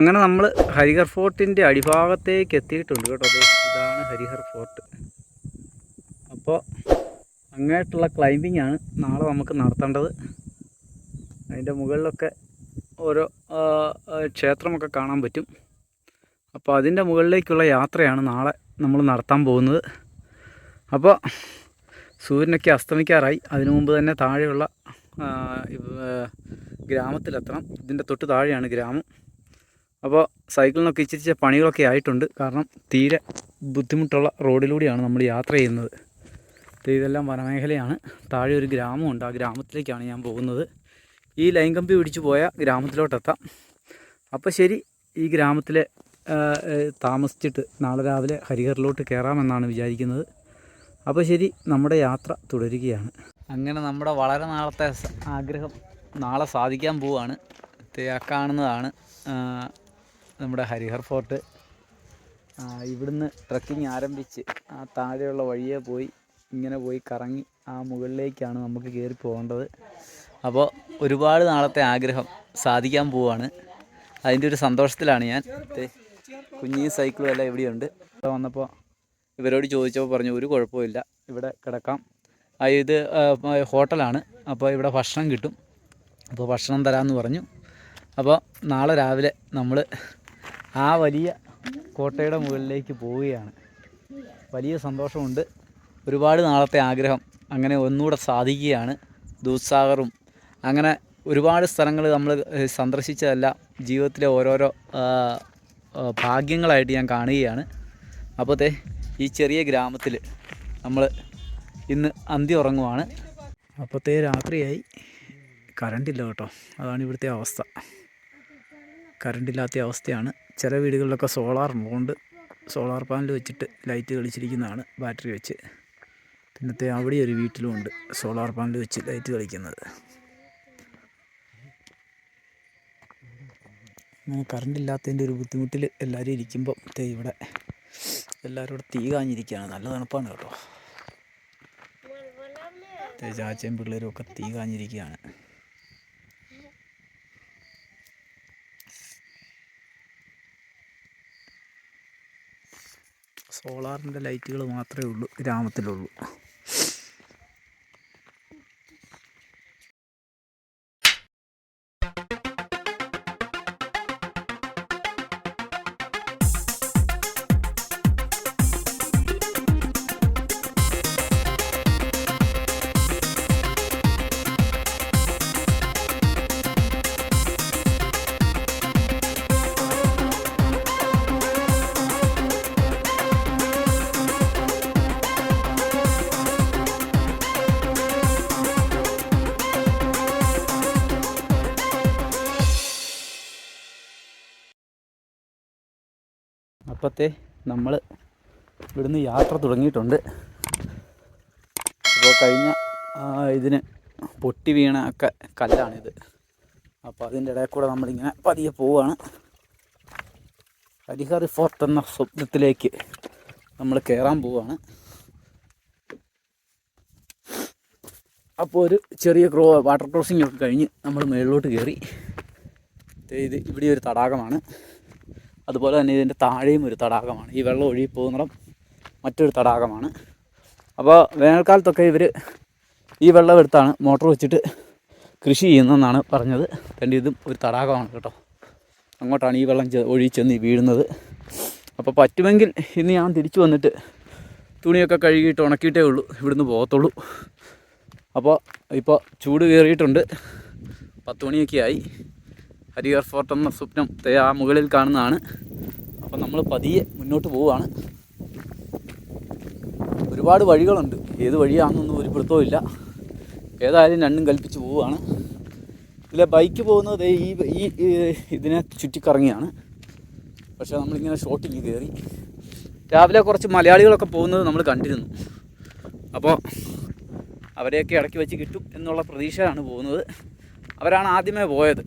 അങ്ങനെ നമ്മൾ ഹരിഹർ ഫോർട്ടിൻ്റെ അടിഭാഗത്തേക്ക് എത്തിയിട്ടുണ്ട് കേട്ടോ. ഇതാണ് ഹരിഹർ ഫോർട്ട്. അപ്പോൾ അങ്ങോട്ടുള്ള ക്ലൈമ്പിംഗ് ആണ് നാളെ നമുക്ക് നടത്തേണ്ടത്. അതിൻ്റെ മുകളിലൊക്കെ ഓരോ ക്ഷേത്രമൊക്കെ കാണാൻ പറ്റും. അപ്പോൾ അതിൻ്റെ മുകളിലേക്കുള്ള യാത്രയാണ് നാളെ നമ്മൾ നടത്താൻ പോകുന്നത്. അപ്പോൾ സൂര്യനൊക്കെ അസ്തമിക്കാറായി. അതിനു മുമ്പ് തന്നെ താഴെയുള്ള ഗ്രാമത്തിലെത്തണം. ഇതിൻ്റെ തൊട്ട് താഴെയാണ് ഗ്രാമം. അപ്പോൾ സൈക്കിളിനൊക്കെ ഇച്ചിരി പണികളൊക്കെ ആയിട്ടുണ്ട്. കാരണം തീരെ ബുദ്ധിമുട്ടുള്ള റോഡിലൂടെയാണ് നമ്മൾ യാത്ര ചെയ്യുന്നത്. ഇതെല്ലാം വനമേഖലയാണ്. താഴെ ഒരു ഗ്രാമമുണ്ട്. ആ ഗ്രാമത്തിലേക്കാണ് ഞാൻ പോകുന്നത്. ഈ ലൈൻ കമ്പി പിടിച്ചു പോയ ഗ്രാമത്തിലോട്ടെത്താം. അപ്പോൾ ശരി, ഈ ഗ്രാമത്തിലെ താമസിച്ചിട്ട് നാളെ രാവിലെ ഹരിഹറിലോട്ട് കയറാമെന്നാണ് വിചാരിക്കുന്നത്. അപ്പോൾ ശരി, നമ്മുടെ യാത്ര തുടരുകയാണ്. അങ്ങനെ നമ്മുടെ വളരെ നാളത്തെ ആഗ്രഹം നാളെ സാധിക്കാൻ പോവുകയാണ്. കാണുന്നതാണ് നമ്മുടെ ഹരിഹർ ഫോർട്ട്. ഇവിടുന്ന് ട്രക്കിംഗ് ആരംഭിച്ച് ആ താഴെയുള്ള വഴിയെ പോയി ഇങ്ങനെ പോയി കറങ്ങി ആ മുകളിലേക്കാണ് നമുക്ക് കയറി പോകേണ്ടത്. അപ്പോൾ ഒരുപാട് നാളത്തെ ആഗ്രഹം സാധിക്കാൻ പോവുകയാണ്. അതിൻ്റെ ഒരു സന്തോഷത്തിലാണ് ഞാൻ. കുഞ്ഞി സൈക്കിളും എല്ലാം ഇവിടെയുണ്ട്. ഇവിടെ വന്നപ്പോൾ ഇവരോട് ചോദിച്ചപ്പോൾ പറഞ്ഞു ഒരു കുഴപ്പമില്ല, ഇവിടെ കിടക്കാം. ഇത് ഹോട്ടലാണ്, അപ്പോൾ ഇവിടെ ഭക്ഷണം കിട്ടും, അപ്പോൾ ഭക്ഷണം തരാമെന്ന് പറഞ്ഞു. അപ്പോൾ നാളെ രാവിലെ നമ്മൾ ആ വലിയ കോട്ടയുടെ മുകളിലേക്ക് പോവുകയാണ്. വലിയ സന്തോഷമുണ്ട്. ഒരുപാട് നാളത്തെ ആഗ്രഹം അങ്ങനെ ഒന്നുകൂടെ സാധിക്കുകയാണ്. ദൂദ്സാഗറും അങ്ങനെ ഒരുപാട് സ്ഥലങ്ങൾ നമ്മൾ സന്ദർശിച്ചതെല്ലാം ജീവിതത്തിലെ ഓരോരോ ഭാഗ്യങ്ങളായിട്ട് ഞാൻ കാണുകയാണ്. അപ്പോഴത്തെ ഈ ചെറിയ ഗ്രാമത്തിൽ നമ്മൾ ഇന്ന് അന്തി ഉറങ്ങുവാണ്. അപ്പോഴത്തെ രാത്രിയായി. കറണ്ടില്ല കേട്ടോ, അതാണ് ഇവിടുത്തെ അവസ്ഥ. കറണ്ടില്ലാത്ത അവസ്ഥയാണ്. ചില വീടുകളിലൊക്കെ സോളാറുണ്ട്. സോളാർ പാനൽ വെച്ചിട്ട് ലൈറ്റ് കളിച്ചിരിക്കുന്നതാണ്, ബാറ്ററി വെച്ച്. പിന്നത്തെ അവിടെ ഒരു വീട്ടിലുമുണ്ട് സോളാർ പാനൽ വെച്ച് ലൈറ്റ് കളിക്കുന്നത്. അങ്ങനെ കറണ്ടില്ലാത്തതിൻ്റെ ഒരു ബുദ്ധിമുട്ടിൽ എല്ലാവരും ഇരിക്കുമ്പോൾ ഇവിടെ എല്ലാവരും ഇവിടെ തീ കാഞ്ഞിരിക്കുകയാണ്. നല്ല തണുപ്പാണ് കേട്ടോ. ചാച്ചയും പിള്ളേരും ഒക്കെ തീ കാഞ്ഞിരിക്കുകയാണ്. സോളാറിൻ്റെ ലൈറ്റുകൾ മാത്രമേ ഉള്ളൂ ഗ്രാമത്തിലുള്ളൂ. അപ്പോഴത്തെ നമ്മൾ ഇവിടുന്ന് യാത്ര തുടങ്ങിയിട്ടുണ്ട്. അപ്പോൾ കഴിഞ്ഞ ഇതിന് പൊട്ടി വീണ ഒക്കെ കല്ലാണിത്. അപ്പോൾ അതിൻ്റെ ഇടയിൽ കൂടെ നമ്മളിങ്ങനെ പതിയെ പോവുകയാണ്. ഹരിഹർ ഫോർട്ട് എന്ന സ്വപ്നത്തിലേക്ക് നമ്മൾ കയറാൻ പോവുകയാണ്. അപ്പോൾ ഒരു ചെറിയ വാട്ടർ ക്രോസിംഗ് ഒക്കെ കഴിഞ്ഞ് നമ്മൾ മുകളിലോട്ട് കയറി. ഇത് ഇവിടെ ഒരു തടാകമാണ്. അതുപോലെ തന്നെ ഇതിൻ്റെ താഴെയും ഒരു തടാകമാണ്. ഈ വെള്ളം ഒഴുകി പോകുന്നിടം മറ്റൊരു തടാകമാണ്. അപ്പോൾ വേനൽക്കാലത്തൊക്കെ ഇവർ ഈ വെള്ളം എടുത്താണ് മോട്ടോർ വെച്ചിട്ട് കൃഷി ചെയ്യുന്നതെന്നാണ് പറഞ്ഞത്. എൻ്റെ ഇതും ഒരു തടാകമാണ് കേട്ടോ. അങ്ങോട്ടാണ് ഈ വെള്ളം ഒഴുകി ചെന്ന് വീഴുന്നത്. അപ്പോൾ പറ്റുമെങ്കിൽ ഇന്ന് ഞാൻ തിരിച്ചു വന്നിട്ട് തുണിയൊക്കെ കഴുകിയിട്ട് ഉണക്കിയിട്ടേ ഉള്ളൂ ഇവിടുന്ന് പോകത്തുള്ളൂ. അപ്പോൾ ഇപ്പോൾ ചൂട് കയറിയിട്ടുണ്ട്. 10 മണിയൊക്കെ ആയി. ഹരിഹർ ഫോർട്ട് എന്ന സ്വപ്നം ആ മുകളിൽ കാണുന്നതാണ്. അപ്പോൾ നമ്മൾ പതിയെ മുന്നോട്ട് പോവുകയാണ്. ഒരുപാട് വഴികളുണ്ട്, ഏത് വഴിയാണെന്നൊന്നും ഒരു പിടുത്തവും ഇല്ല. ഏതായാലും രണ്ടും കൽപ്പിച്ച് പോവുകയാണ്. ഇതിലെ ബൈക്ക് പോകുന്നത് ഈ ഇതിനെ ചുറ്റിക്കറങ്ങിയാണ്. പക്ഷേ നമ്മളിങ്ങനെ ഷോട്ടിങ് കയറി. രാവിലെ കുറച്ച് മലയാളികളൊക്കെ പോകുന്നത് നമ്മൾ കണ്ടിരുന്നു. അപ്പോൾ അവരെയൊക്കെ ഇടയ്ക്ക് വെച്ച് കിട്ടും എന്നുള്ള പ്രതീക്ഷയാണ് പോകുന്നത്. അവരാണ് ആദ്യമേ പോയത്,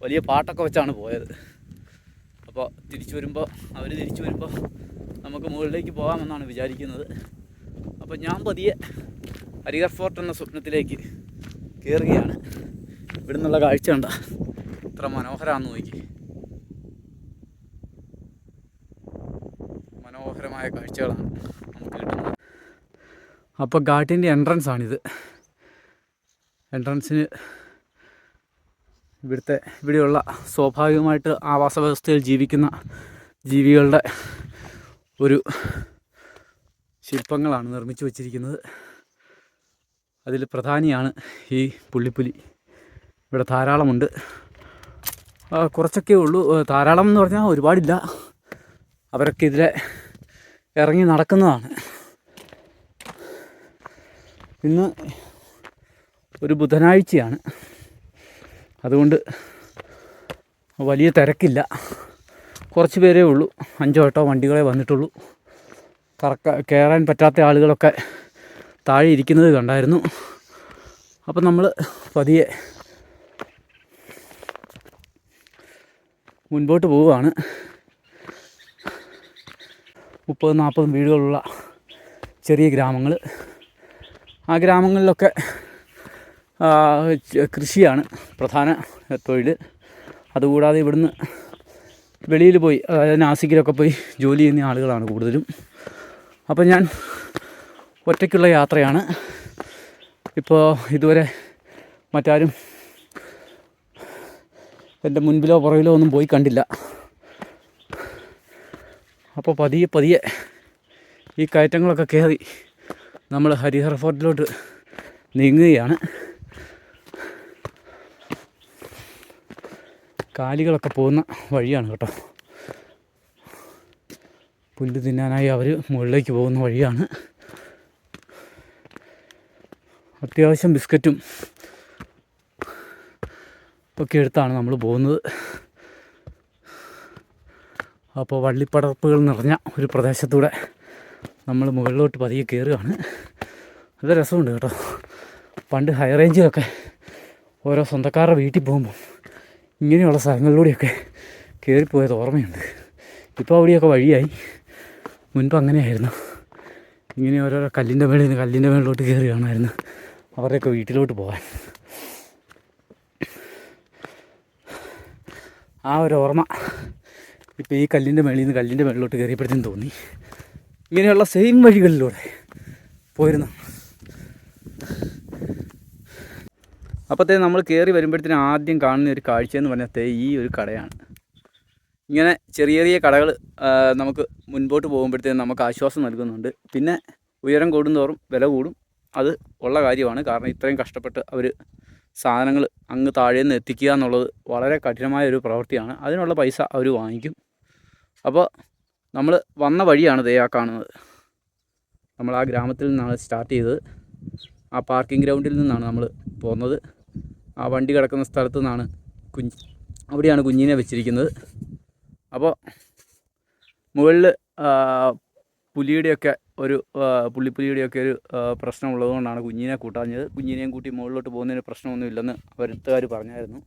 വലിയ പാട്ടൊക്കെ വെച്ചാണ് പോയത്. അപ്പോൾ അവർ തിരിച്ചു വരുമ്പോൾ നമുക്ക് മുകളിലേക്ക് പോകാമെന്നാണ് വിചാരിക്കുന്നത്. അപ്പോൾ ഞാൻ പതിയെ ഹരിഹർ ഫോർട്ട് എന്ന സ്വപ്നത്തിലേക്ക് കയറുകയാണ്. ഇവിടെ നിന്നുള്ള കാഴ്ച കണ്ട എത്ര മനോഹരമാണെന്ന് നോക്കി. മനോഹരമായ കാഴ്ചകളാണ് നമുക്ക് കിട്ടുന്നത്. അപ്പോൾ ഘാട്ടിൻ്റെ എൻട്രൻസ് ആണിത്. എൻട്രൻസിന് ഇവിടെയുള്ള സ്വാഭാവികമായിട്ട് ആവാസ വ്യവസ്ഥയിൽ ജീവിക്കുന്ന ജീവികളുടെ ഒരു ശില്പങ്ങളാണ് നിർമ്മിച്ചു വച്ചിരിക്കുന്നത്. അതിൽ പ്രധാനിയാണ് ഈ പുള്ളിപ്പുലി. ഇവിടെ ധാരാളമുണ്ട്. കുറച്ചൊക്കെ ഉള്ളൂ, ധാരാളം എന്ന് പറഞ്ഞാൽ ഒരുപാടില്ല. അവരൊക്കെ ഇതിലെ ഇറങ്ങി നടക്കുന്നതാണ്. ഇന്ന് ഒരു ബുധനാഴ്ചയാണ്, അതുകൊണ്ട് വലിയ തിരക്കില്ല. കുറച്ച് പേരേ ഉള്ളൂ. 5-8 വണ്ടികളെ വന്നിട്ടുള്ളൂ. കയറാൻ പറ്റാത്ത ആളുകളൊക്കെ താഴെ ഇരിക്കുന്നത് കണ്ടായിരുന്നു. അപ്പം നമ്മൾ പതിയെ മുൻപോട്ട് പോവുകയാണ്. 30-40 വീടുകളുള്ള ചെറിയ ഗ്രാമങ്ങൾ. ആ ഗ്രാമങ്ങളിലൊക്കെ കൃഷിയാണ് പ്രധാന തൊഴിൽ. അതുകൂടാതെ ഇവിടുന്ന് വെളിയിൽ പോയി, അതായത് നാസിക്കിലൊക്കെ പോയി ജോലി ചെയ്യുന്ന ആളുകളാണ് കൂടുതലും. അപ്പം ഞാൻ ഒറ്റയ്ക്കുള്ള യാത്രയാണ്. ഇപ്പോൾ ഇതുവരെ മറ്റാരും എൻ്റെ മുൻപിലോ പുറകിലോ ഒന്നും പോയി കണ്ടില്ല. അപ്പോൾ പതിയെ ഈ കയറ്റങ്ങളൊക്കെ കയറി നമ്മൾ ഹരിഹർ ഫോർട്ടിലോട്ട് നീങ്ങുകയാണ്. കാലികളൊക്കെ പോകുന്ന വഴിയാണ് കേട്ടോ. പുല്ല് തിന്നാനായി അവർ മുകളിലേക്ക് പോകുന്ന വഴിയാണ്. അത്യാവശ്യം ബിസ്ക്കറ്റും ഒക്കെ എടുത്താണ് നമ്മൾ പോകുന്നത്. അപ്പോൾ വള്ളിപ്പടർപ്പുകൾ നിറഞ്ഞ ഒരു പ്രദേശത്തൂടെ നമ്മൾ മുകളിലോട്ട് പതിയെ കയറുകയാണ്. നല്ല രസമുണ്ട് കേട്ടോ. പണ്ട് ഹൈ റേഞ്ചിലൊക്കെ ഓരോ സ്വന്തക്കാരുടെ വീട്ടിൽ പോകുമ്പോൾ ഇങ്ങനെയുള്ള സ്ഥലങ്ങളിലൂടെയൊക്കെ കയറിപ്പോയത് ഓർമ്മയുണ്ട്. ഇപ്പോൾ അവിടെയൊക്കെ വഴിയായി. മുൻപ് അങ്ങനെയായിരുന്നു. ഇങ്ങനെ ഓരോരോ കല്ലിൻ്റെ മേളിലോട്ട് കയറി കാണുമായിരുന്നു അവരുടെയൊക്കെ വീട്ടിലോട്ട് പോകാൻ. ആ ഒരു ഓർമ്മ ഇപ്പോൾ ഈ കല്ലിൻ്റെ മേളിലോട്ട് കയറിയപ്പോഴത്തേനും തോന്നി. ഇങ്ങനെയുള്ള സെയിം വഴികളിലൂടെ പോയിരുന്നു. അപ്പോഴത്തേ നമ്മൾ കയറി വരുമ്പോഴത്തേനും ആദ്യം കാണുന്ന ഒരു കാഴ്ചയെന്ന് പറഞ്ഞാൽ ഈ ഒരു കടയാണ്. ഇങ്ങനെ ചെറിയ ചെറിയ കടകൾ നമുക്ക് മുൻപോട്ട് പോകുമ്പോഴത്തേനും നമുക്ക് ആശ്വാസം നൽകുന്നുണ്ട്. പിന്നെ ഉയരം കൂടുന്തോറും വില കൂടും. അത് ഉള്ള കാര്യമാണ്. കാരണം ഇത്രയും കഷ്ടപ്പെട്ട് അവർ സാധനങ്ങൾ അങ്ങ് താഴെ നിന്ന് എത്തിക്കുക എന്നുള്ളത് വളരെ കഠിനമായ ഒരു പ്രവൃത്തിയാണ്. അതിനുള്ള പൈസ അവർ വാങ്ങിക്കും. അപ്പോൾ നമ്മൾ വന്ന വഴിയാണ് ആ കാണുന്നത്. നമ്മൾ ആ ഗ്രാമത്തിൽ നിന്നാണ് സ്റ്റാർട്ട് ചെയ്തത്. ആ പാർക്കിംഗ് ഗ്രൗണ്ടിൽ നിന്നാണ് നമ്മൾ പോകുന്നത്. ആ വണ്ടി കിടക്കുന്ന സ്ഥലത്തു നിന്നാണ് അവിടെയാണ് കുഞ്ഞിനെ വെച്ചിരിക്കുന്നത്. അപ്പോൾ മുകളിൽ പുലിയുടെയൊക്കെ പുള്ളിപ്പുലിയുടെയൊക്കെ ഒരു പ്രശ്നമുള്ളതുകൊണ്ടാണ് കുഞ്ഞിനെ കൂട്ടാഞ്ഞത്. കുഞ്ഞിനെയും കൂട്ടി മുകളിലോട്ട് പോകുന്നതിന് പ്രശ്നമൊന്നുമില്ലെന്ന് അവരുത്തുകാർ പറഞ്ഞായിരുന്നു.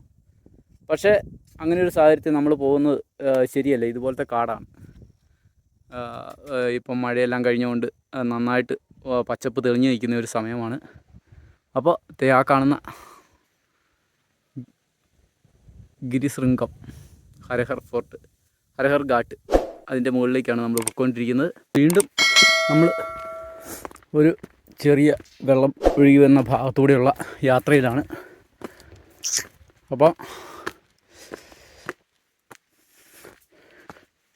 പക്ഷേ അങ്ങനെ ഒരു സാഹചര്യത്തിൽ നമ്മൾ പോകുന്നത് ശരിയല്ല. ഇതുപോലത്തെ കാടാണ്. ഇപ്പം മഴയെല്ലാം കഴിഞ്ഞുകൊണ്ട് നന്നായിട്ട് പച്ചപ്പ് തെളിഞ്ഞു നിൽക്കുന്ന ഒരു സമയമാണ്. അപ്പോൾ ആ കാണുന്ന ഗിരിശൃംഗം ഹരിഹർ ഘാട്ട്, അതിൻ്റെ മുകളിലേക്കാണ് നമ്മൾ പോയിക്കൊണ്ടിരിക്കുന്നത്. വീണ്ടും നമ്മൾ ഒരു ചെറിയ വെള്ളം ഒഴുകി വന്ന ഭാഗത്തൂടെയുള്ള യാത്രയിലാണ്. അപ്പോൾ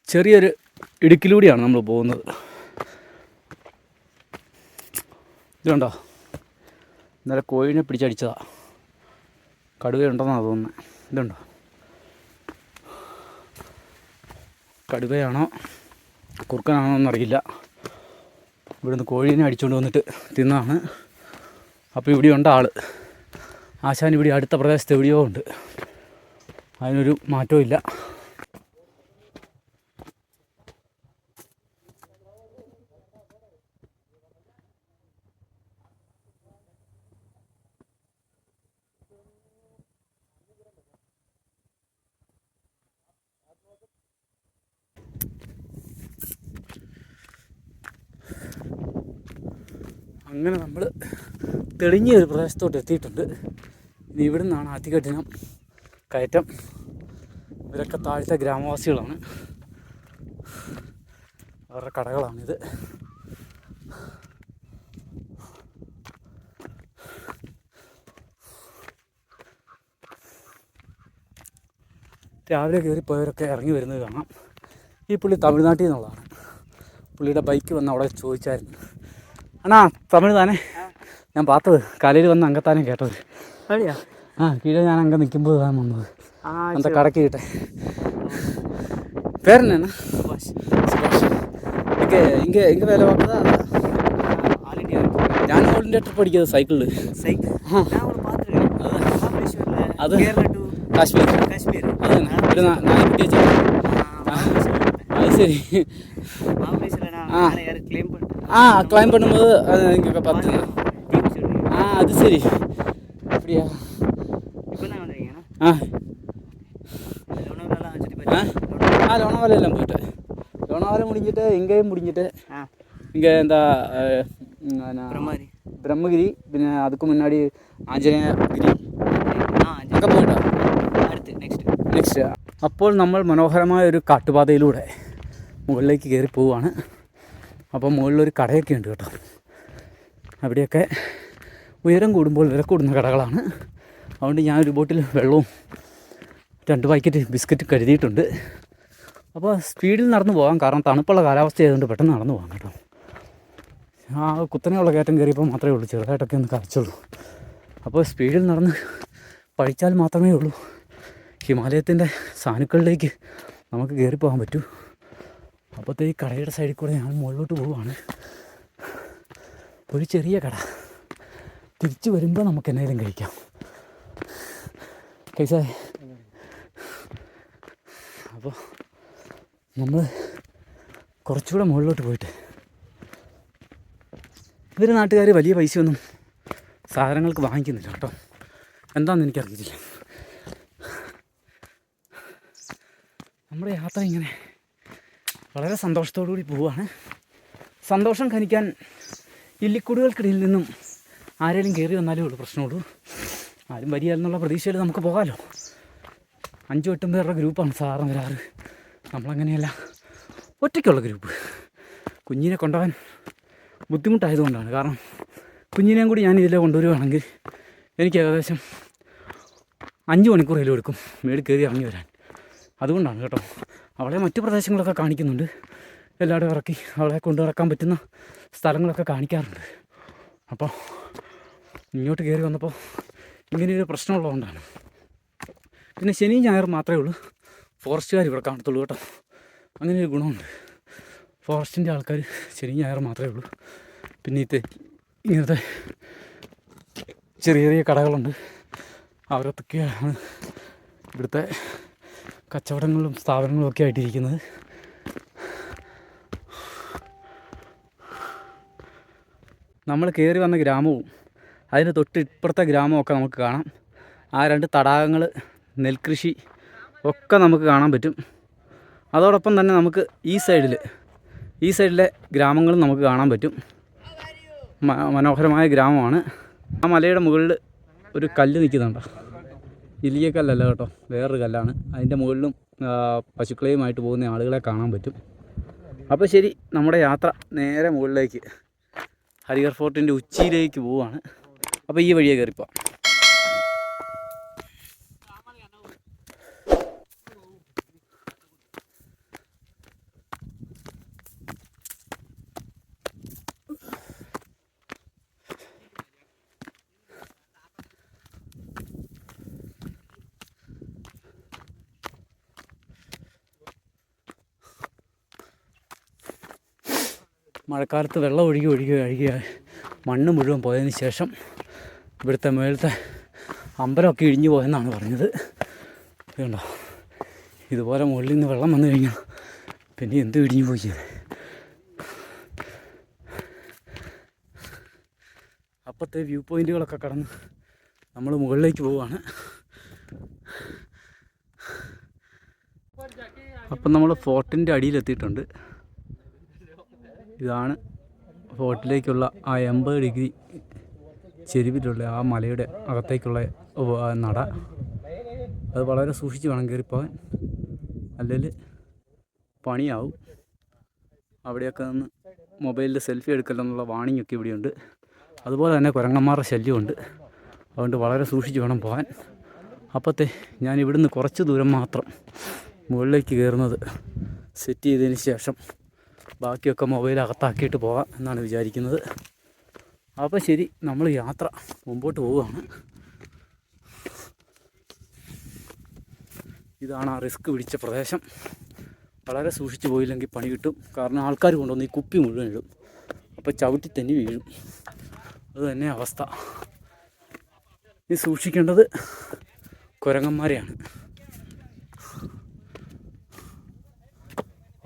ചെറിയൊരു ഇടുക്കിലൂടെയാണ് നമ്മൾ പോകുന്നത്. ഇതുണ്ടോ, ഇന്നലെ കോഴിനെ പിടിച്ചടിച്ചതാണ്. കടുവയുണ്ടെന്നാണ് തോന്നുന്നത്. ഇതുണ്ടോ, കടുവയാണോ കുറുക്കനാണോ എന്നറിയില്ല. ഇവിടുന്ന് കോഴീനെ അടിച്ചുകൊണ്ട് വന്നിട്ട് തിന്നതാണ്. അപ്പോൾ ഇവിടെ ഉണ്ട് ആൾ. ആശാൻ ഇവിടെ അടുത്ത പ്രദേശത്ത് എവിടെയോ ഉണ്ട്. അതിനൊരു മാറ്റവും ഇല്ല. അങ്ങനെ നമ്മൾ തെളിഞ്ഞ ഒരു പ്രദേശത്തോട്ട് എത്തിയിട്ടുണ്ട്. ഇനി ഇവിടെ നിന്നാണ് അതികഠിനം കയറ്റം. ഇവരൊക്കെ താഴത്തെ ഗ്രാമവാസികളാണ്. അവരുടെ കടകളാണിത്. രാവിലെ കയറിപ്പോയവരൊക്കെ ഇറങ്ങി വരുന്നത് കാണാം. ഈ പുള്ളി തമിഴ്നാട്ടിൽ നിന്നുള്ളതാണ്. പുള്ളിയുടെ ബൈക്ക് വന്ന് അവിടെ ചോദിച്ചായിരുന്നു, അണ്ണാ തമിഴ് താനേ? ഞാൻ പാത്തത് കലയിൽ വന്ന് അങ്കത്താനേ കേട്ടത്. കീഴே ഞാൻ അങ്ക നിൽക്കുമ്പോൾ താൻ വന്നത് അന്ത കടക്ക് കിട്ടെ. പേരെന്നാ? സുഭാഷ്. എങ്ക വേല பார்த்ததா? ഞാൻ ഓൾ ഇന്ത്യ ട്രിപ്പ് അടിക്കുന്നത് സൈക്കിളിൽ. അത് കാശ്മീർ. അത് ഒരു നായ്ക്കുട്ടി വെച്ചാൽ അത് ശരി. ക്ലൈം பண்ணும்போது அது இங்கே பார்த்து அது சரி அப்படியா? ലോണാവാല എല്ലാം പോയിട്ട് ലോണാവാല മുടിഞ്ഞിട്ട് ഇങ്കയും മുടിഞ്ഞിട്ട് ഇங்கே എന്താ ബ്രഹ്മഗിരി പിന്നെ അതുക്ക് മുന്നാടി ആഞ്ജനേയഗിരി ഒക്കെ പോയിട്ടോ നെക്സ്റ്റ്. അപ്പോൾ നമ്മൾ മനോഹരമായ ഒരു കാട്ടുപാതയിലൂടെ മുകളിലേക്ക് കയറി പോവുകയാണ്. അപ്പോൾ മുകളിലൊരു കടയൊക്കെ ഉണ്ട് കേട്ടോ. അവിടെയൊക്കെ ഉയരം കൂടുമ്പോൾ വില കൂടുന്ന കടകളാണ്. അതുകൊണ്ട് ഞാനൊരു ബോട്ടിൽ വെള്ളവും 2 പാക്കറ്റ് ബിസ്ക്കറ്റ് കരുതിയിട്ടുണ്ട്. അപ്പോൾ സ്പീഡിൽ നടന്നു പോകാം, കാരണം തണുപ്പുള്ള കാലാവസ്ഥ ആയതുകൊണ്ട് പെട്ടെന്ന് നടന്നു പോകാം കേട്ടോ. ആ കുത്തനെയുള്ള കയറ്റം കയറിയപ്പോൾ മാത്രമേ ഉള്ളൂ ചെറുതായിട്ടൊക്കെ ഒന്ന് കരച്ചുള്ളൂ. അപ്പോൾ സ്പീഡിൽ നടന്ന് പഠിച്ചാൽ മാത്രമേ ഉള്ളൂ ഹിമാലയത്തിൻ്റെ സാനുക്കളിലേക്ക് നമുക്ക് കയറിപ്പോകാൻ പറ്റൂ. അപ്പോഴത്തെ ഈ കടയുടെ സൈഡിൽ കൂടെ ഞാൻ മുകളിലോട്ട് പോവുകയാണ്. ഒരു ചെറിയ കട, തിരിച്ചു വരുമ്പോൾ നമുക്ക് എന്തെങ്കിലും കഴിക്കാം. കൈസ അപ്പോൾ നമ്മൾ കുറച്ചുകൂടെ മുകളിലോട്ട് പോയിട്ട് ഇവർ നാട്ടുകാർ വലിയ പൈസയൊന്നും സാധനങ്ങൾക്ക് വാങ്ങിക്കുന്നില്ല കേട്ടോ. എന്താണെന്ന് എനിക്കറിയില്ല. നമ്മുടെ യാത്ര ഇങ്ങനെ വളരെ സന്തോഷത്തോടു കൂടി പോവുകയാണ്. സന്തോഷം ഖനിക്കാൻ ഇല്ലിക്കുടുകൾക്കിടയിൽ നിന്നും ആരെങ്കിലും കയറി വന്നാലേ ഉള്ളൂ പ്രശ്നമുള്ളൂ. ആരും വരികയെന്നുള്ള പ്രതീക്ഷയിൽ നമുക്ക് പോകാമല്ലോ. 5-8 പേരുടെ ഗ്രൂപ്പാണ് സാധാരണ വരാറ്. നമ്മളങ്ങനെയല്ല, ഒറ്റയ്ക്കുള്ള ഗ്രൂപ്പ്. കുഞ്ഞിനെ കൊണ്ടുപോകാൻ ബുദ്ധിമുട്ടായതുകൊണ്ടാണ്. കാരണം കുഞ്ഞിനെയും കൂടി ഞാൻ ഇതിലെ കൊണ്ടുവരുവാണെങ്കിൽ എനിക്ക് ഏകദേശം 5 മണിക്കൂറേലും എടുക്കും മേളിൽ കയറി ഇറങ്ങി വരാൻ. അതുകൊണ്ടാണ് കേട്ടോ. അവളെ മറ്റു പ്രദേശങ്ങളൊക്കെ കാണിക്കുന്നുണ്ട്. എല്ലാവരും ഇറക്കി അവളെ കൊണ്ടിറക്കാൻ പറ്റുന്ന സ്ഥലങ്ങളൊക്കെ കാണിക്കാറുണ്ട്. അപ്പോൾ ഇങ്ങോട്ട് കയറി വന്നപ്പോൾ ഇങ്ങനെയൊരു പ്രശ്നമുള്ളതുകൊണ്ടാണ്. പിന്നെ ശനിയും ഞായറും മാത്രമേ ഉള്ളൂ ഫോറസ്റ്റുകാർ ഇവിടെ കാണത്തുള്ളൂ കേട്ടോ. അങ്ങനെയൊരു ഗുണമുണ്ട്. ഫോറസ്റ്റിൻ്റെ ആൾക്കാർ ശനിയും ഞായറും മാത്രമേ ഉള്ളൂ. പിന്നെ ഇങ്ങനത്തെ ചെറിയ ചെറിയ കടകളുണ്ട്. അവരൊക്കെയാണ് ഇവിടുത്തെ കച്ചവടങ്ങളും സ്ഥാപനങ്ങളും ഒക്കെ ആയിട്ടിരിക്കുന്നത്. നമ്മൾ കയറി വന്ന ഗ്രാമവും അതിന് തൊട്ട് ഇപ്പുറത്തെ ഗ്രാമമൊക്കെ നമുക്ക് കാണാം. ആ 2 തടാകങ്ങൾ, നെൽകൃഷി ഒക്കെ നമുക്ക് കാണാൻ പറ്റും. അതോടൊപ്പം തന്നെ നമുക്ക് ഈ സൈഡിലെ ഗ്രാമങ്ങളും നമുക്ക് കാണാൻ പറ്റും. മനോഹരമായ ഗ്രാമമാണ്. ആ മലയുടെ മുകളിൽ ഒരു കല്ല് നിൽക്കുന്നുണ്ടോ? വലിയ കല്ലല്ല കേട്ടോ, വേറൊരു കല്ലാണ്. അതിൻ്റെ മുകളിലും പശുക്കളെയുമായിട്ട് പോകുന്ന ആളുകളെ കാണാൻ പറ്റും. അപ്പോൾ ശരി, നമ്മുടെ യാത്ര നേരെ മുകളിലേക്ക് ഹരിഗർ ഫോർട്ടിൻ്റെ ഉച്ചിയിലേക്ക് പോവുകയാണ്. അപ്പോൾ ഈ വഴിയെ കയറിപ്പോൾ മഴക്കാലത്ത് വെള്ളം ഒഴുകി മണ്ണ് മുഴുവൻ പോയതിന് ശേഷം ഇവിടുത്തെ മേളത്തെ അമ്പലമൊക്കെ ഇടിഞ്ഞു പോയെന്നാണ് പറഞ്ഞത്. കണ്ടോ, ഇതുപോലെ മുകളിൽ നിന്ന് വെള്ളം വന്നു കഴിഞ്ഞാൽ പിന്നെ എന്ത് ഇടിഞ്ഞു പോയി. അപ്പത്തെ വ്യൂ പോയിൻറ്റുകളൊക്കെ കടന്ന് നമ്മൾ മുകളിലേക്ക് പോവുകയാണ്. അപ്പം നമ്മൾ ഫോർട്ടിൻ്റെ അടിയിലെത്തിയിട്ടുണ്ട്. ഇതാണ് ഫോർട്ടിലേക്കുള്ള ആ 80 ഡിഗ്രി ചെരിവിലുള്ള ആ മലയുടെ അകത്തേക്കുള്ള നട. അത് വളരെ സൂക്ഷിച്ച് വേണം കയറിപ്പോകാൻ, അല്ലെങ്കിൽ പണിയാവും. അവിടെയൊക്കെ നിന്ന് മൊബൈലിൽ സെൽഫി എടുക്കലെന്നുള്ള വാണിംഗ് ഒക്കെ ഇവിടെയുണ്ട്. അതുപോലെ തന്നെ കുരങ്ങന്മാരുടെ ശല്യമുണ്ട്. അതുകൊണ്ട് വളരെ സൂക്ഷിച്ച് വേണം പോകാൻ. അപ്പോഴത്തെ ഞാൻ ഇവിടുന്ന് കുറച്ച് ദൂരം മാത്രം മുകളിലേക്ക് കയറുന്നത് സെറ്റ് ചെയ്തതിന് ശേഷം ബാക്കിയൊക്കെ മൊബൈൽ അകത്താക്കിയിട്ട് പോകാം എന്നാണ് വിചാരിക്കുന്നത്. അപ്പോൾ ശരി, നമ്മൾ യാത്ര മുമ്പോട്ട് പോവുകയാണ്. ഇതാണ് ആ റിസ്ക് പിടിച്ച പ്രദേശം. വളരെ സൂക്ഷിച്ച് പോയില്ലെങ്കിൽ പണി കിട്ടും. കാരണം ആൾക്കാർ കൊണ്ടുവന്ന് ഈ കുപ്പി മുഴുവൻ ഇടും. അപ്പോൾ ചവിട്ടി തന്നെ വീഴും. അത് തന്നെ അവസ്ഥ. ഈ സൂക്ഷിക്കേണ്ടത് കുരങ്ങന്മാരെയാണ്.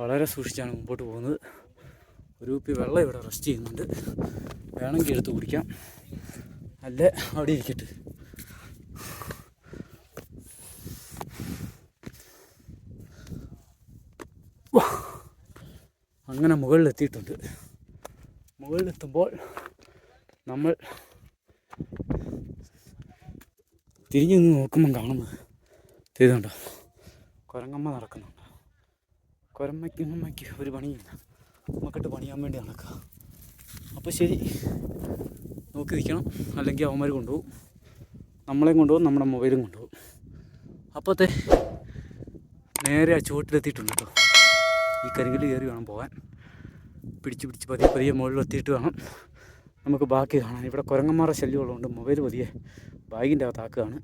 വളരെ സൂക്ഷിച്ചാണ് മുമ്പോട്ട് പോകുന്നത്. ഒരു കുപ്പി വെള്ളം ഇവിടെ റെസ്റ്റ് ചെയ്യുന്നുണ്ട്. വേണമെങ്കിൽ എടുത്ത് കുടിക്കാം, അല്ലേ അവിടെ ഇരിക്കട്ടെ. അങ്ങനെ മുകളിലെത്തിയിട്ടുണ്ട്. മുകളിലെത്തുമ്പോൾ നമ്മൾ തിരിഞ്ഞു നിന്ന് നോക്കുമ്പം കാണുന്നത് ചെയ്തുണ്ടോ, കുരങ്ങമ്മ നടക്കുന്നുണ്ട്. കുരമ്മയ്ക്ക് ഒരു പണിയില്ല, നമുക്കിട്ട് പണിയാൻ വേണ്ടി നടക്കുക. അപ്പോൾ ശരി, നോക്കി നിൽക്കണം, അല്ലെങ്കിൽ അവന്മാർ കൊണ്ടുപോകും. നമ്മളെയും കൊണ്ടുപോകും, നമ്മുടെ മൊബൈലും കൊണ്ടുപോകും. അപ്പോഴത്തെ നേരെ ആ ചുവട്ടിലെത്തിയിട്ടുണ്ട് കേട്ടോ. ഈ കരിങ്കല്ല് കയറി വേണം പോകാൻ. പിടിച്ച് പതിയെ മുകളിലെത്തിയിട്ട് വേണം നമുക്ക് ബാക്കി കാണാൻ. ഇവിടെ കുരങ്ങന്മാരുടെ ശല്യമുള്ളതുകൊണ്ട് മൊബൈൽ പതിയെ ബാഗിൻ്റെ അകത്താക്കുകയാണ്.